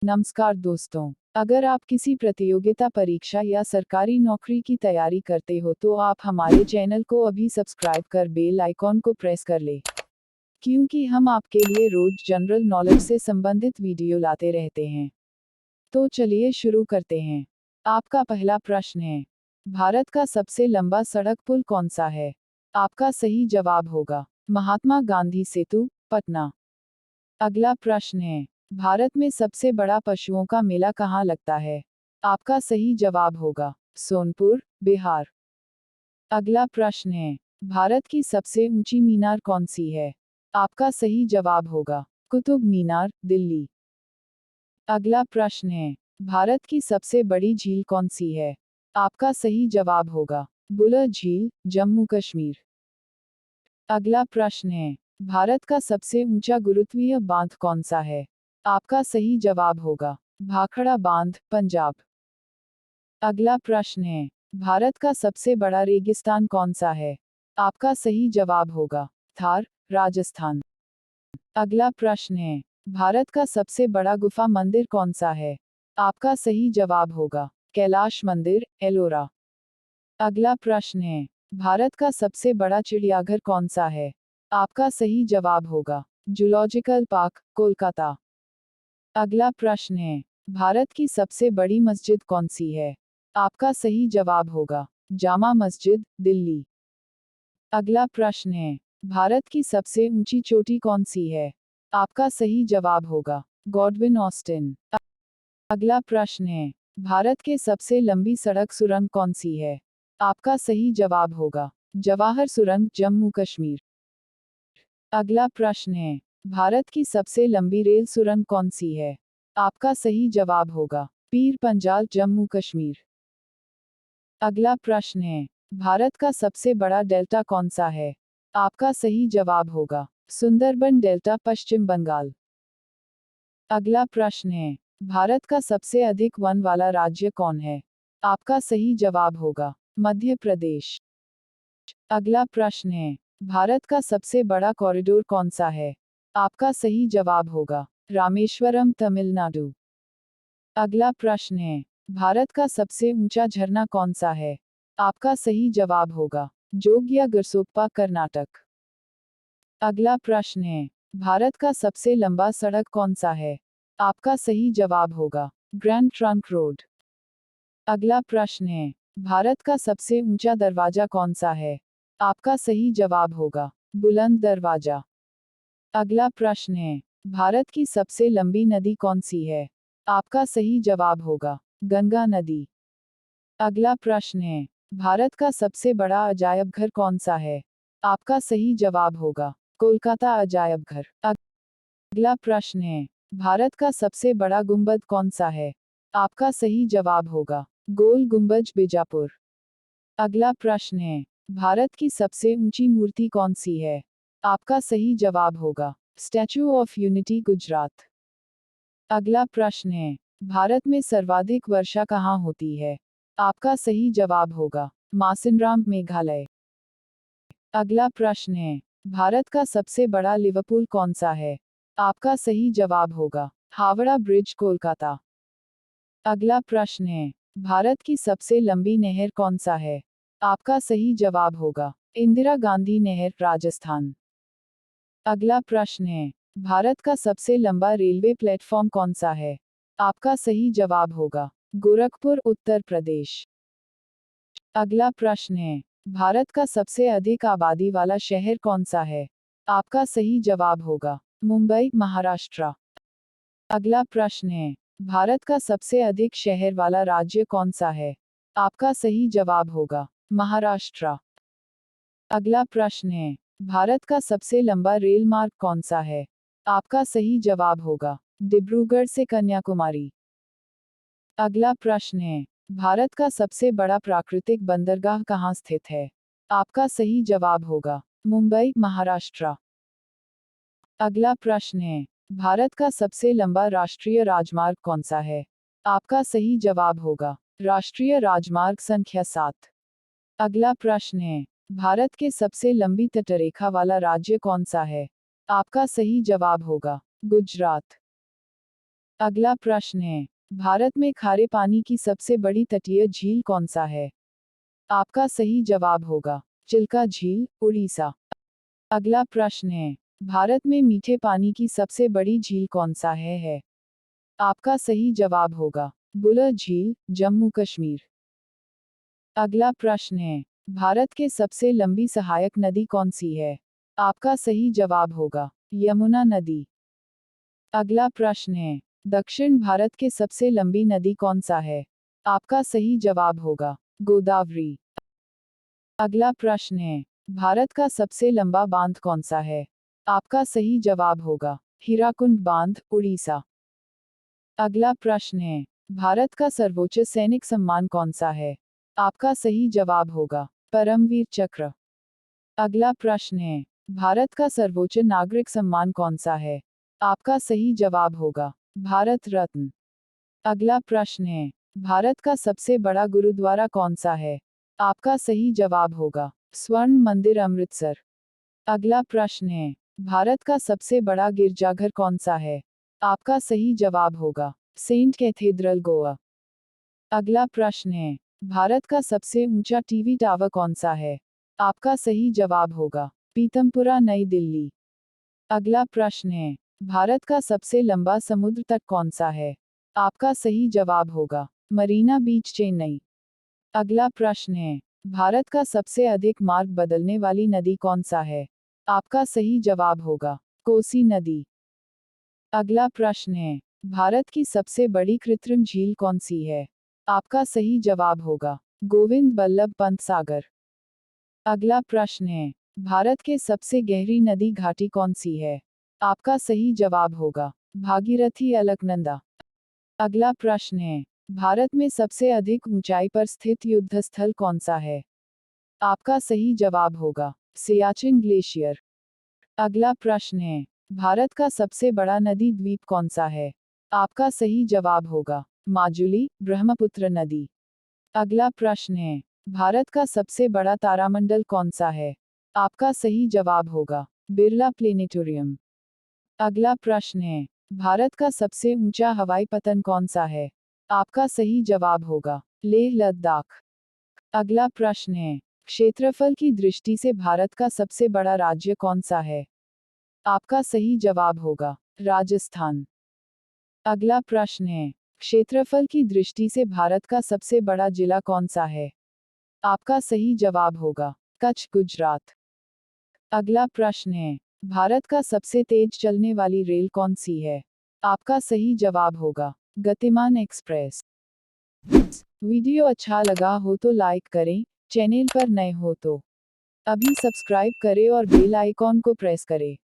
नमस्कार दोस्तों, अगर आप किसी प्रतियोगिता परीक्षा या सरकारी नौकरी की तैयारी करते हो तो आप हमारे चैनल को अभी सब्सक्राइब कर बेल आइकॉन को प्रेस कर ले, क्योंकि हम आपके लिए रोज जनरल नॉलेज से संबंधित वीडियो लाते रहते हैं। तो चलिए शुरू करते हैं। आपका पहला प्रश्न है, भारत का सबसे लंबा सड़क पुल कौन सा है? आपका सही जवाब होगा महात्मा गांधी सेतु, पटना। अगला प्रश्न है, भारत में सबसे बड़ा पशुओं का मेला कहाँ लगता है? आपका सही जवाब होगा सोनपुर, बिहार। अगला प्रश्न है, भारत की सबसे ऊंची मीनार कौन सी है? आपका सही जवाब होगा कुतुब मीनार, दिल्ली। अगला प्रश्न है, भारत की सबसे बड़ी झील कौन सी है? आपका सही जवाब होगा बुलर झील, जम्मू कश्मीर। अगला प्रश्न है, भारत का सबसे ऊंचा गुरुत्वीय बांध कौन सा है? आपका सही जवाब होगा भाखड़ा बांध, पंजाब। अगला प्रश्न है, भारत का सबसे बड़ा रेगिस्तान कौन सा है? आपका सही जवाब होगा थार, राजस्थान। अगला प्रश्न है, भारत का सबसे बड़ा गुफा मंदिर कौन सा है? आपका सही जवाब होगा कैलाश मंदिर, एलोरा। अगला प्रश्न है, भारत का सबसे बड़ा चिड़ियाघर कौन सा है? आपका सही जवाब होगा जूलॉजिकल पार्क, कोलकाता। अगला प्रश्न है, भारत की सबसे बड़ी मस्जिद कौन सी है? आपका सही जवाब होगा जामा मस्जिद, दिल्ली। अगला प्रश्न है, भारत की सबसे ऊंची चोटी कौन सी है? आपका सही जवाब होगा गॉडविन ऑस्टिन। अगला प्रश्न है, भारत के सबसे लंबी सड़क सुरंग कौन सी है? आपका सही जवाब होगा जवाहर सुरंग, जम्मू कश्मीर। अगला प्रश्न है, भारत की सबसे लंबी रेल सुरंग कौन सी है? आपका सही जवाब होगा पीर पंजाल, जम्मू कश्मीर। अगला प्रश्न है, भारत का सबसे बड़ा डेल्टा कौन सा है? आपका सही जवाब होगा सुंदरबन डेल्टा, पश्चिम बंगाल। अगला प्रश्न है, भारत का सबसे अधिक वन वाला राज्य कौन है? आपका सही जवाब होगा मध्य प्रदेश। अगला प्रश्न है, भारत का सबसे बड़ा कॉरिडोर कौन सा है? आपका सही जवाब होगा रामेश्वरम, तमिलनाडु। अगला प्रश्न है, भारत का सबसे ऊंचा झरना कौन सा है? आपका सही जवाब होगा जोग या गरसोप्पा, कर्नाटक। अगला प्रश्न है, भारत का सबसे लंबा सड़क कौन सा है? आपका सही जवाब होगा ग्रैंड ट्रंक रोड। अगला प्रश्न है, भारत का सबसे ऊंचा दरवाजा कौन सा है? आपका सही जवाब होगा बुलंद दरवाजा। अगला प्रश्न है, भारत की सबसे लंबी नदी कौन सी है? आपका सही जवाब होगा गंगा नदी। अगला प्रश्न है, भारत का सबसे बड़ा अजायब घर कौन सा है? आपका सही जवाब होगा कोलकाता अजायब घर। अगला प्रश्न है, भारत का सबसे बड़ा गुंबद कौन सा है? आपका सही जवाब होगा गोल गुंबज, बीजापुर। अगला प्रश्न है, भारत की सबसे ऊंची मूर्ति कौन सी है? आपका सही जवाब होगा स्टैचू ऑफ यूनिटी, गुजरात। अगला प्रश्न है, भारत में सर्वाधिक वर्षा कहाँ होती है? आपका सही जवाब होगा मासिनराम, मेघालय। अगला प्रश्न है, भारत का सबसे बड़ा लिवरपूल कौन सा है? आपका सही जवाब होगा हावड़ा ब्रिज, कोलकाता। अगला प्रश्न है, भारत की सबसे लंबी नहर कौन सा है? आपका सही जवाब होगा इंदिरा गांधी नहर, राजस्थान। अगला प्रश्न है, भारत का सबसे लंबा रेलवे प्लेटफॉर्म कौन सा है? आपका सही जवाब होगा गोरखपुर, उत्तर प्रदेश। अगला प्रश्न है, भारत का सबसे अधिक आबादी वाला शहर कौन सा है? आपका सही जवाब होगा मुंबई, महाराष्ट्र। अगला प्रश्न है, भारत का सबसे अधिक शहर वाला राज्य कौन सा है? आपका सही जवाब होगा महाराष्ट्र। अगला प्रश्न है, भारत का सबसे लंबा रेल मार्ग कौन सा है? आपका सही जवाब होगा डिब्रूगढ़ से कन्याकुमारी। अगला प्रश्न है, भारत का सबसे बड़ा प्राकृतिक बंदरगाह कहाँ स्थित है? आपका सही जवाब होगा मुंबई, महाराष्ट्र। अगला प्रश्न है, भारत का सबसे लंबा राष्ट्रीय राजमार्ग कौन सा है? आपका सही जवाब होगा राष्ट्रीय राजमार्ग संख्या 7। अगला प्रश्न है, भारत के सबसे लंबी तटरेखा वाला राज्य कौन सा है? आपका सही जवाब होगा गुजरात। अगला प्रश्न है, भारत में खारे पानी की सबसे बड़ी तटीय झील कौन सा है? आपका सही जवाब होगा चिल्का झील, उड़ीसा। अगला प्रश्न है, भारत में मीठे पानी की सबसे बड़ी झील कौन सा है? आपका सही जवाब होगा बुलर झील, जम्मू कश्मीर। अगला प्रश्न है, भारत के सबसे लंबी सहायक नदी कौन सी है? आपका सही जवाब होगा यमुना नदी। अगला प्रश्न है, दक्षिण भारत के सबसे लंबी नदी कौन सा है? आपका सही जवाब होगा गोदावरी। अगला प्रश्न है, भारत का सबसे लंबा बांध कौन सा है? आपका सही जवाब होगा हीराकुंड बांध, उड़ीसा। अगला प्रश्न है, भारत का सर्वोच्च सैनिक सम्मान कौन सा है? आपका सही जवाब होगा परमवीर चक्र। अगला प्रश्न है, भारत का सर्वोच्च नागरिक सम्मान कौन सा है? आपका सही जवाब होगा भारत रत्न। अगला प्रश्न है, भारत का सबसे बड़ा गुरुद्वारा कौन सा है? आपका सही जवाब होगा स्वर्ण मंदिर, अमृतसर। अगला प्रश्न है, भारत का सबसे बड़ा गिरजाघर कौन सा है? आपका सही जवाब होगा सेंट कैथेड्रल, गोवा। अगला प्रश्न है, भारत का सबसे ऊंचा टीवी टावर कौन सा है? आपका सही जवाब होगा पीतमपुरा, नई दिल्ली। अगला प्रश्न है, भारत का सबसे लंबा समुद्र तट कौन सा है? आपका सही जवाब होगा मरीना बीच, चेन्नई। अगला प्रश्न है, भारत का सबसे अधिक मार्ग बदलने वाली नदी कौन सा है? आपका सही जवाब होगा कोसी नदी। अगला प्रश्न है, भारत की सबसे बड़ी कृत्रिम झील कौन सी है? आपका सही जवाब होगा गोविंद बल्लभ पंत सागर। अगला प्रश्न है, भारत के सबसे गहरी नदी घाटी कौन सी है? आपका सही जवाब होगा भागीरथी, अलकनंदा। अगला प्रश्न है, भारत में सबसे अधिक ऊंचाई पर स्थित युद्ध स्थल कौन सा है? आपका सही जवाब होगा सियाचिन ग्लेशियर। अगला प्रश्न है, भारत का सबसे बड़ा नदी द्वीप कौन सा है? आपका सही जवाब होगा माजुली, ब्रह्मपुत्र नदी। अगला प्रश्न है, भारत का सबसे बड़ा तारामंडल कौन सा है? आपका सही जवाब होगा बिरला प्लेनेटोरियम। अगला प्रश्न है, भारत का सबसे ऊंचा हवाई पतन कौन सा है? आपका सही जवाब होगा लेह लद्दाख। अगला प्रश्न है, क्षेत्रफल की दृष्टि से भारत का सबसे बड़ा राज्य कौन सा है? आपका सही जवाब होगा राजस्थान। अगला प्रश्न है, क्षेत्रफल की दृष्टि से भारत का सबसे बड़ा जिला कौन सा है? आपका सही जवाब होगा कच्छ, गुजरात। अगला प्रश्न है, भारत का सबसे तेज चलने वाली रेल कौन सी है? आपका सही जवाब होगा गतिमान एक्सप्रेस। वीडियो अच्छा लगा हो तो लाइक करें, चैनल पर नए हो तो अभी सब्सक्राइब करें और बेल आइकॉन को प्रेस करें।